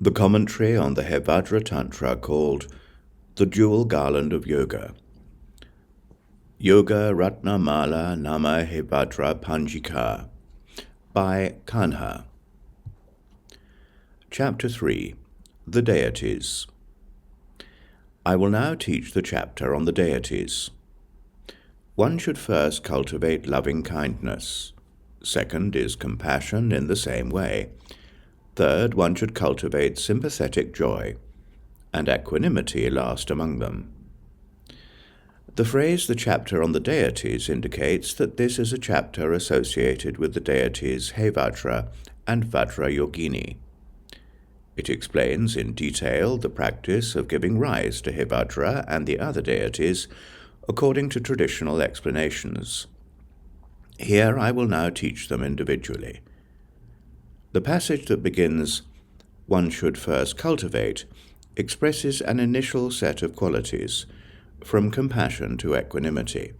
The commentary on the Hevajra Tantra called the Jewel Garland of Yoga. Yoga Ratna Mālā Nāma Hevajra pañjikā by Kāṇha. Chapter 3. The Deities. I will now teach the chapter on the deities. One should first cultivate loving kindness. Second is compassion in the same way. Third, one should cultivate sympathetic joy, and equanimity last among them. The phrase "the chapter on the deities" indicates that this is a chapter associated with the deities Hevajra and Vajra Yoginī. It explains in detail the practice of giving rise to Hevajra and the other deities according to traditional explanations. Here I will now teach them individually. The passage that begins, "One should first cultivate," expresses an initial set of qualities, from compassion to equanimity.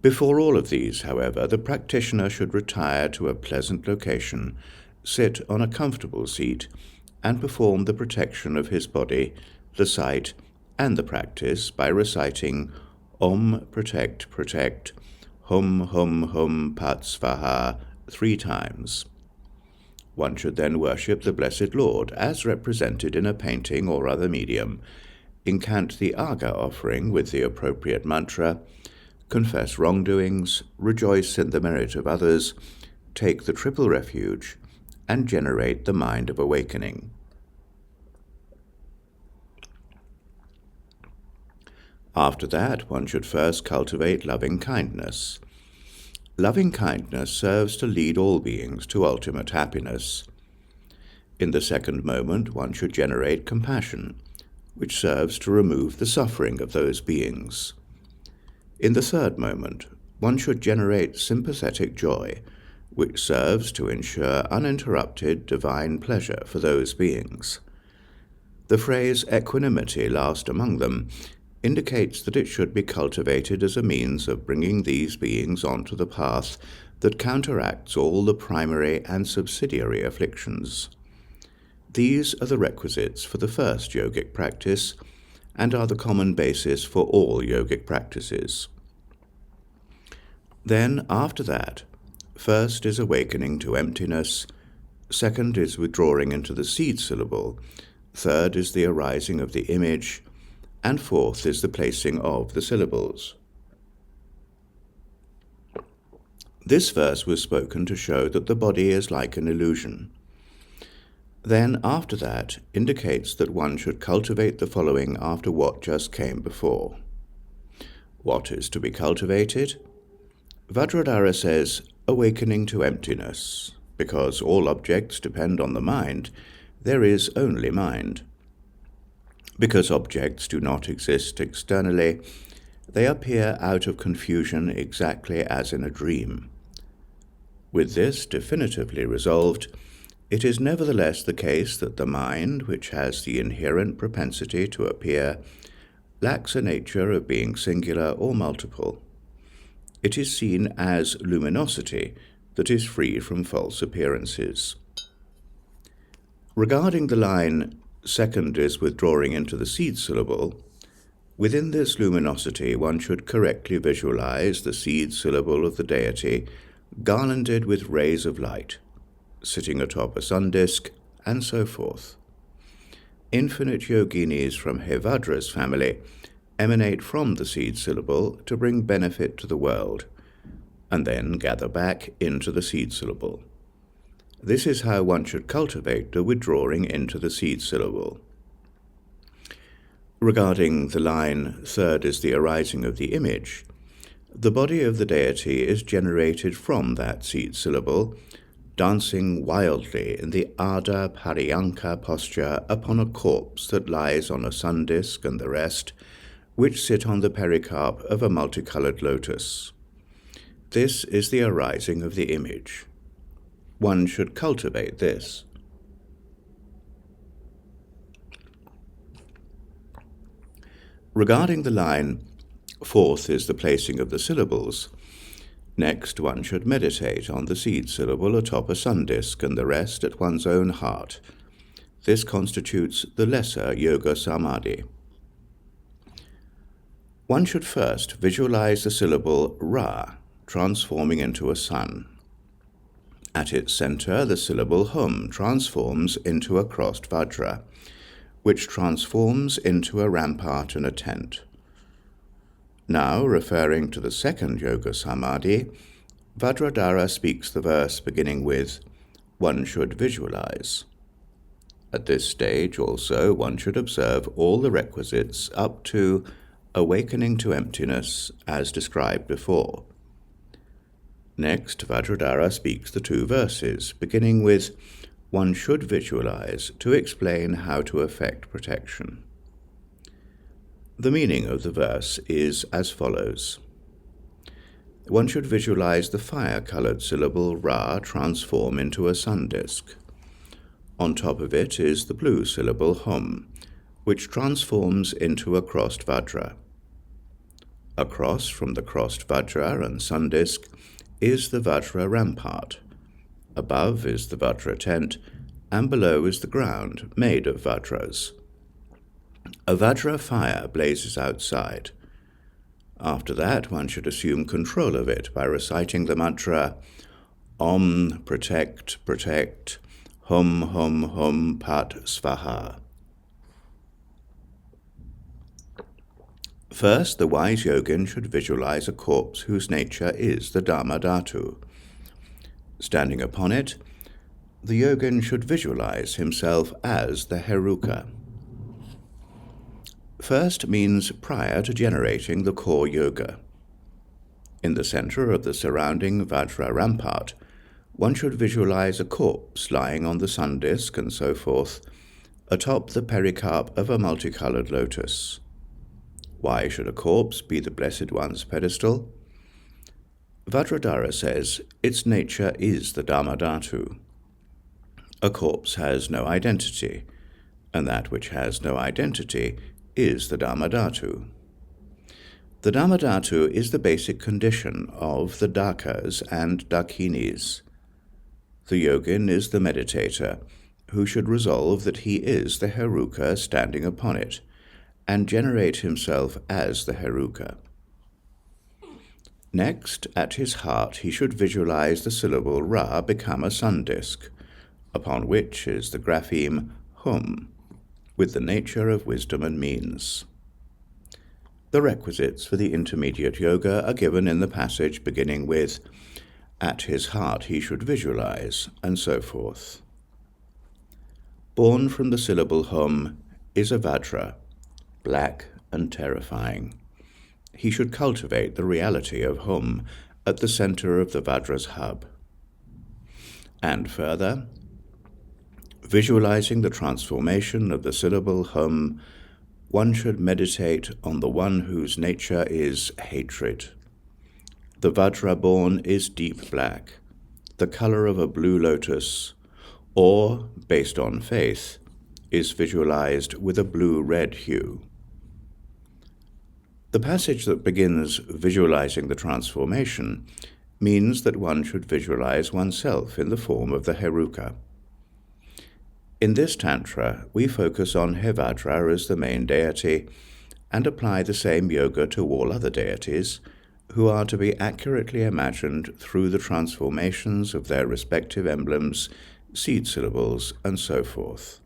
Before all of these, however, the practitioner should retire to a pleasant location, sit on a comfortable seat, and perform the protection of his body, the sight, and the practice by reciting Om Protect Protect, Hum Hum Hum Pat Svaha 3 times. One should then worship the Blessed Lord as represented in a painting or other medium, incant the Arga offering with the appropriate mantra, confess wrongdoings, rejoice in the merit of others, take the triple refuge, and generate the mind of awakening. After that, one should first cultivate loving kindness. Loving kindness serves to lead all beings to ultimate happiness. In the second moment, one should generate compassion, which serves to remove the suffering of those beings. In the third moment, one should generate sympathetic joy, which serves to ensure uninterrupted divine pleasure for those beings. The phrase equanimity last among them indicates that it should be cultivated as a means of bringing these beings onto the path that counteracts all the primary and subsidiary afflictions. These are the requisites for the first yogic practice and are the common basis for all yogic practices. Then, after that, first is awakening to emptiness, second is withdrawing into the seed syllable, third is the arising of the image, and fourth is the placing of the syllables. This verse was spoken to show that the body is like an illusion. Then, after that, indicates that one should cultivate the following after what just came before. What is to be cultivated? Vajradhara says, awakening to emptiness. Because all objects depend on the mind, there is only mind. Because objects do not exist externally, they appear out of confusion exactly as in a dream. With this definitively resolved, it is nevertheless the case that the mind, which has the inherent propensity to appear, lacks a nature of being singular or multiple. It is seen as luminosity that is free from false appearances. Regarding the line, second is withdrawing into the seed syllable, within this luminosity one should correctly visualize the seed syllable of the deity garlanded with rays of light, sitting atop a sun disk, and so forth. Infinite yoginis from Hevajra's family emanate from the seed syllable to bring benefit to the world, and then gather back into the seed syllable. This is how one should cultivate the withdrawing into the seed syllable. Regarding the line, third is the arising of the image, the body of the deity is generated from that seed syllable, dancing wildly in the Ardha Pariyanka posture upon a corpse that lies on a sun disk and the rest, which sit on the pericarp of a multicolored lotus. This is the arising of the image. One should cultivate this. Regarding the line, fourth is the placing of the syllables. Next, one should meditate on the seed syllable atop a sun disk and the rest at one's own heart. This constitutes the lesser yoga samadhi. One should first visualize the syllable Ra transforming into a sun. At its center, the syllable Hum transforms into a crossed Vajra, which transforms into a rampart and a tent. Now, referring to the second yoga samadhi, Vajradhara speaks the verse beginning with, "One should visualize." At this stage also one should observe all the requisites up to awakening to emptiness as described before. Next, Vajradhara speaks the two verses, beginning with, "One should visualize," to explain how to effect protection. The meaning of the verse is as follows. One should visualize the fire-colored syllable Ra transform into a sun disk. On top of it is the blue syllable Hum, which transforms into a crossed Vajra. Across from the crossed Vajra and sun disk is the Vajra rampart. Above is the Vajra tent, and below is the ground, made of Vajras. A Vajra fire blazes outside. After that, one should assume control of it by reciting the mantra, Om, protect, protect, Hum, hum, hum, pat, svaha. First, the wise yogin should visualize a corpse whose nature is the Dharma Dhatu. Standing upon it, the yogin should visualize himself as the Heruka. First means prior to generating the core yoga. In the center of the surrounding Vajra rampart, one should visualize a corpse lying on the sun disk and so forth, atop the pericarp of a multicolored lotus. Why should a corpse be the Blessed One's pedestal? Vajradhara says its nature is the Dharma Dhatu. A corpse has no identity, and that which has no identity is the Dharma Dhatu. The Dharma Dhatu is the basic condition of the Dakas and Dakinis. The yogin is the meditator, who should resolve that he is the Heruka standing upon it, and generate himself as the Heruka. Next, at his heart, he should visualize the syllable Ra become a sun disk, upon which is the grapheme Hum, with the nature of wisdom and means. The requisites for the intermediate yoga are given in the passage beginning with, "At his heart he should visualize," and so forth. Born from the syllable Hum is a Vajra, black and terrifying. He should cultivate the reality of Hum at the center of the Vajra's hub. And further, visualizing the transformation of the syllable Hum, one should meditate on the one whose nature is hatred. The Vajra born is deep black, the color of a blue lotus, or, based on faith, is visualized with a blue-red hue. The passage that begins visualizing the transformation means that one should visualize oneself in the form of the Heruka. In this Tantra, we focus on Hevajra as the main deity and apply the same yoga to all other deities, who are to be accurately imagined through the transformations of their respective emblems, seed syllables, and so forth.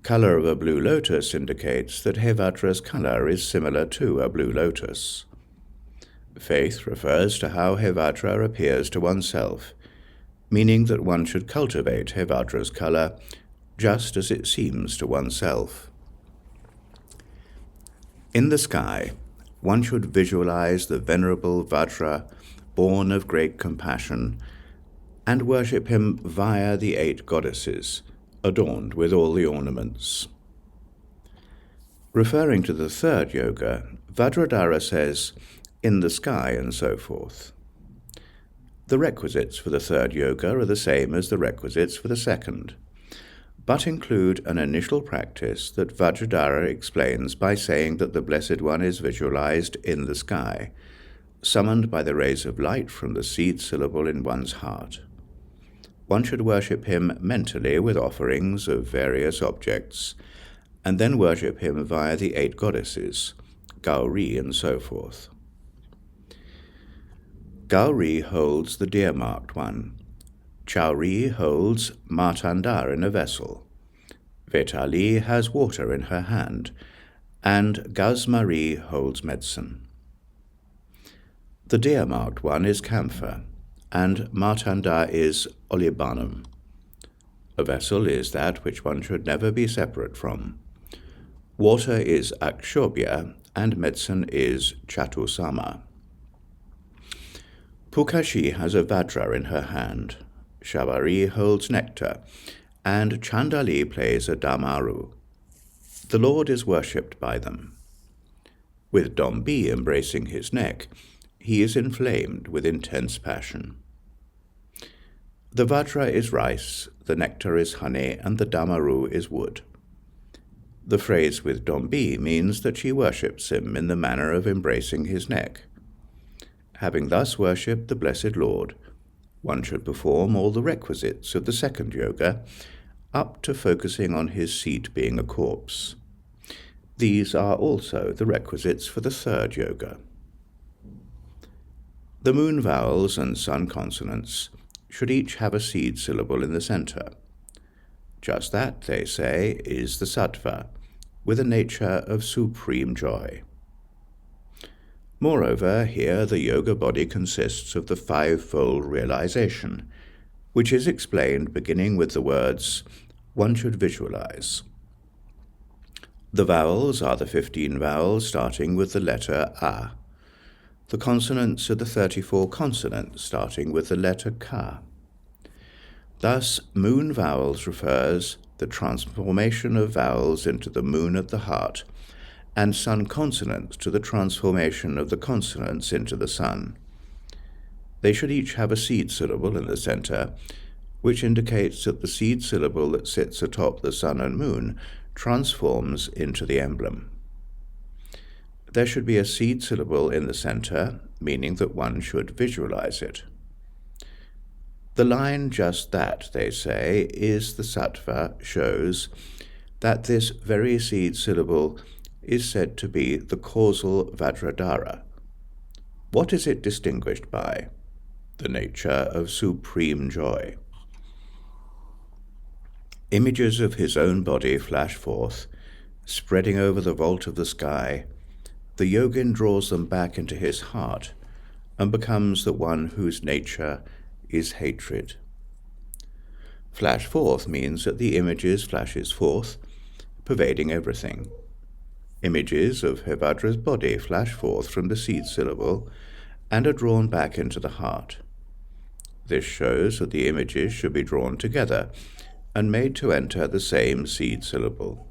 Color of a blue lotus indicates that Hevajra's color is similar to a blue lotus. Faith refers to how Hevajra appears to oneself, meaning that one should cultivate Hevajra's color just as it seems to oneself. In the sky, one should visualize the venerable Vajra, born of great compassion, and worship him via the 8 goddesses, adorned with all the ornaments. Referring to the third yoga, Vajradhara says, "in the sky," and so forth. The requisites for the third yoga are the same as the requisites for the second, but include an initial practice that Vajradhara explains by saying that the Blessed One is visualized in the sky, summoned by the rays of light from the seed syllable in one's heart. one should worship him mentally with offerings of various objects, and then worship him via the 8 goddesses, Gauri and so forth. Gauri holds the deer-marked one. Chauri holds Martanda in a vessel. Vetali has water in her hand, and Gazmari holds medicine. The deer-marked one is camphor, and Martanda is olibanum. A vessel is that which one should never be separate from. Water is akshobhya, and medicine is chatusama. Pukashi has a vajra in her hand. Shavari holds nectar, and Chandali plays a damaru. The Lord is worshipped by them. With Dombi embracing his neck, he is inflamed with intense passion. The vajra is rice, the nectar is honey, and the damaru is wood. The phrase with Dombi means that she worships him in the manner of embracing his neck. Having thus worshipped the Blessed Lord, one should perform all the requisites of the second yoga, up to focusing on his seat being a corpse. These are also the requisites for the third yoga. The moon vowels and sun consonants should each have a seed syllable in the center. Just that, they say, is the sattva, with a nature of supreme joy. Moreover, here the yoga body consists of the 5-fold realization, which is explained beginning with the words, one should visualize. The vowels are the 15 vowels starting with the letter A. The consonants are the 34 consonants starting with the letter Ka. Thus, moon vowels refers the transformation of vowels into the moon at the heart, and sun consonants to the transformation of the consonants into the sun. They should each have a seed syllable in the center, which indicates that the seed syllable that sits atop the sun and moon transforms into the emblem. There should be a seed syllable in the center, meaning that one should visualize it. The line just that, they say, is the sattva, shows that this very seed syllable is said to be the causal Vajradhara. What is it distinguished by? The nature of supreme joy. Images of his own body flash forth, spreading over the vault of the sky. The yogin draws them back into his heart and becomes the one whose nature is hatred. Flash forth means that the images flashes forth, pervading everything. Images of Hevajra's body flash forth from the seed syllable and are drawn back into the heart. This shows that the images should be drawn together and made to enter the same seed syllable.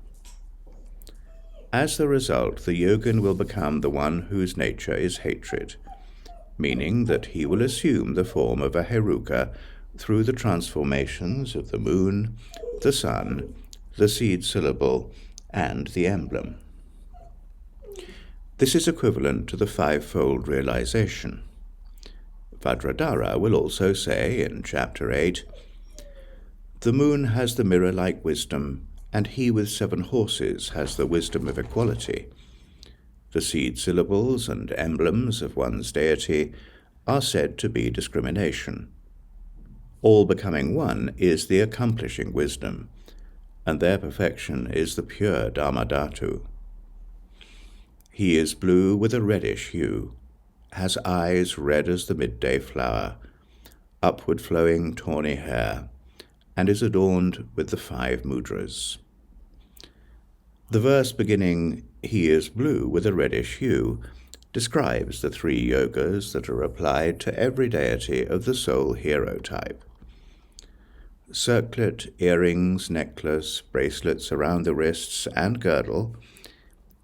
As the result, the yogin will become the one whose nature is hatred, meaning that he will assume the form of a heruka through the transformations of the moon, the sun, the seed syllable, and the emblem. This is equivalent to the 5-fold realization. Vajradhara will also say in Chapter 8, the moon has the mirror-like wisdom, and he with 7 horses has the wisdom of equality. The seed syllables and emblems of one's deity are said to be discrimination. All becoming one is the accomplishing wisdom, and their perfection is the pure Dharmadhatu. He is blue with a reddish hue, has eyes red as the midday flower, upward flowing tawny hair, and is adorned with the 5 mudras. The verse beginning, he is blue with a reddish hue, describes the 3 yogas that are applied to every deity of the soul hero type. Circlet, earrings, necklace, bracelets around the wrists, and girdle,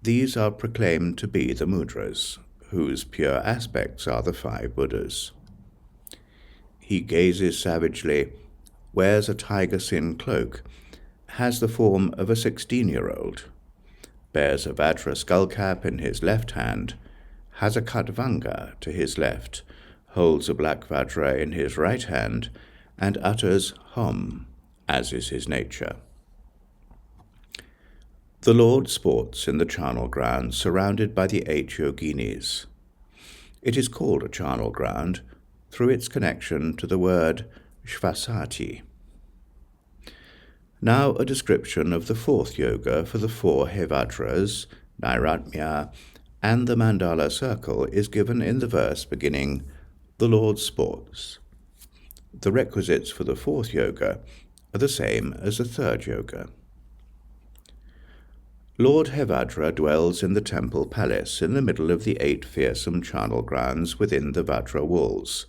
these are proclaimed to be the mudras, whose pure aspects are the 5 Buddhas. He gazes savagely, wears a tiger skin cloak, has the form of a 16-year-old, bears a Vajra skullcap in his left hand, has a Khatvanga to his left, holds a black Vajra in his right hand, and utters hum, as is his nature. The Lord sports in the charnel ground surrounded by the 8 yoginis. It is called a charnel ground through its connection to the word shvasati. Now a description of the 4th yoga for the 4 Hevajras, Nairatmya, and the mandala circle is given in the verse beginning, "The Lord sports." The requisites for the 4th yoga are the same as the 3rd yoga. Lord Hevajra dwells in the temple palace in the middle of the 8 fearsome charnel grounds within the Vajra walls.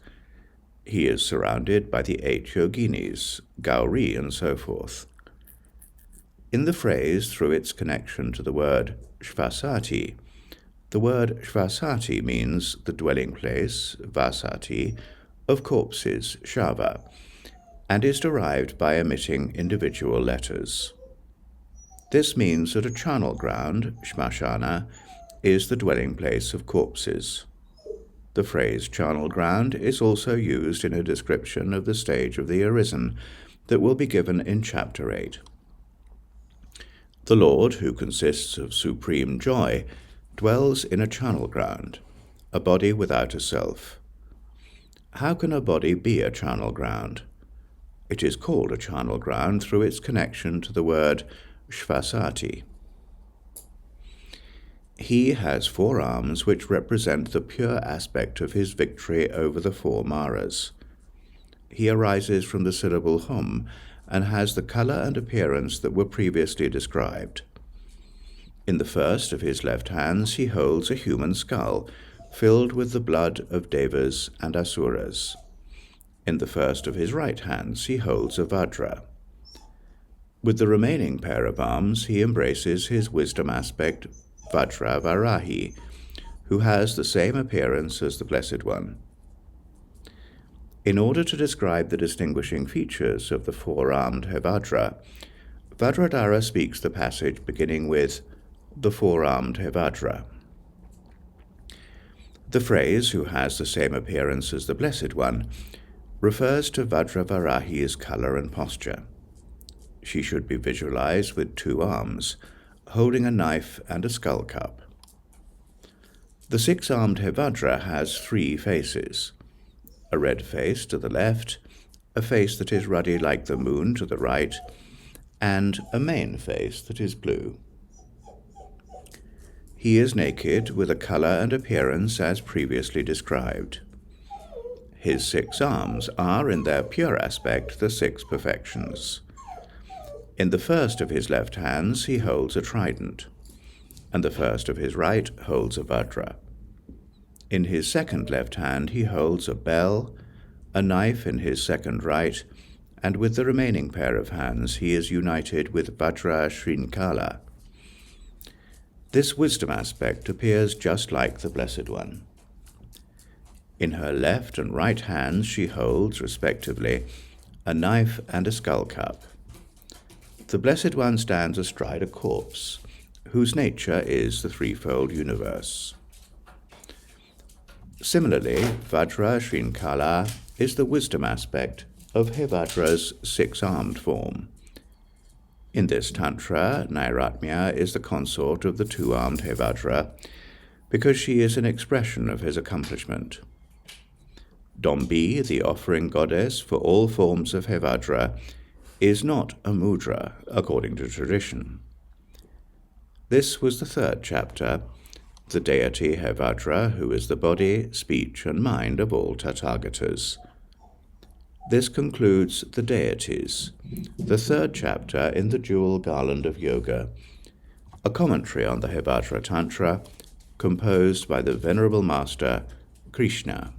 He is surrounded by the 8 yoginis, Gauri, and so forth. In the phrase through its connection to the word shvasati, the word shvasati means the dwelling place, vasati, of corpses, shava, and is derived by omitting individual letters. This means that a charnel ground, shmashana, is the dwelling place of corpses. The phrase charnel ground is also used in a description of the stage of the arisen that will be given in Chapter 8. The Lord, who consists of supreme joy, dwells in a charnel ground, a body without a self. How can a body be a charnel ground? It is called a charnel ground through its connection to the word shvasati. He has 4 arms which represent the pure aspect of his victory over the 4 maras. He arises from the syllable hum and has the colour and appearance that were previously described. In the first of his left hands he holds a human skull filled with the blood of devas and asuras. In the first of his right hands he holds a vajra. With the remaining pair of arms he embraces his wisdom aspect, Vajra Varahi, who has the same appearance as the Blessed One. In order to describe the distinguishing features of the 4-armed Hevajra, Vajradhara speaks the passage beginning with the 4-armed Hevajra. The phrase, who has the same appearance as the Blessed One, refers to Vajravarahi's colour and posture. She should be visualized with 2 arms, holding a knife and a skull cup. The 6-armed Hevajra has 3 faces: a red face to the left, a face that is ruddy like the moon to the right, and a main face that is blue. He is naked with a colour and appearance as previously described. His 6 arms are, in their pure aspect, the 6 perfections. In the first of his left hands he holds a trident, and the first of his right holds a vajra. In his second left hand he holds a bell, a knife in his second right, and with the remaining pair of hands he is united with Vajra Shrinkala. This wisdom aspect appears just like the Blessed One. In her left and right hands she holds, respectively, a knife and a skull cup. The Blessed One stands astride a corpse, whose nature is the threefold universe. Similarly, Vajra Shrinkala is the wisdom aspect of Hevajra's 6-armed form. In this Tantra, Nairatmya is the consort of the 2-armed Hevajra because she is an expression of his accomplishment. Dombi, the offering goddess for all forms of Hevajra, is not a mudra, according to tradition. This was the 3rd chapter, the deity Hevajra, who is the body, speech, and mind of all Tathagatas. This concludes the Deities, the 3rd chapter in the Jewel Garland of Yoga, a commentary on the Hevajra Tantra composed by the Venerable Master Kṛṣṇa.